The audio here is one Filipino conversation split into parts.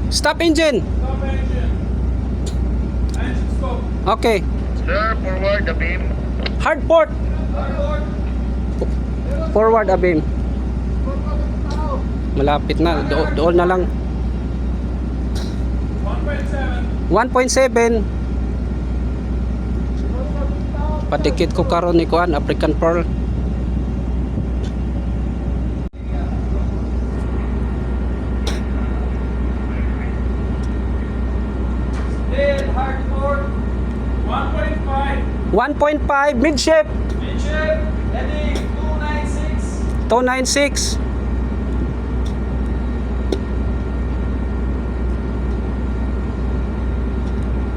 Stop engine. Stop engine. Engine stop. Okay. Sir, forward the beam. Hard port. Forward abeam. Malapit na. Doon na lang. 1.7. 1.7. Padikit ko karon ni kuan African Pearl. Still hard port. 1.5. 1.5 midship. Midship. Heading 296. 296.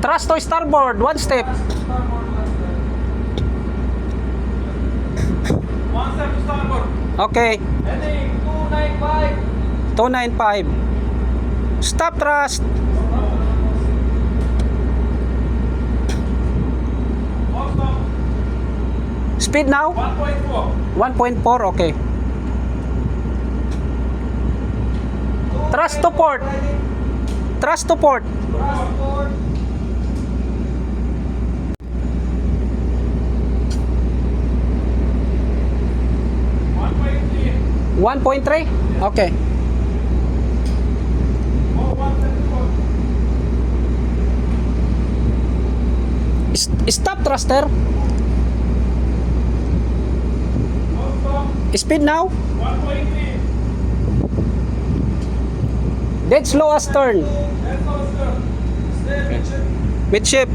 Thrust to starboard, one step. Starboard, one step to starboard. Okay, Heading 295. 295. Stop thrust. One stop. Speed now. 1.4. 1.4, okay. Thrust to port. Thrust to port. Thrust port. 1.3. Okay. Oh, 174. Stop thruster. One stop. Speed now. 1.3. Dead slow astern. That's all, sir. Stay midship. Midship.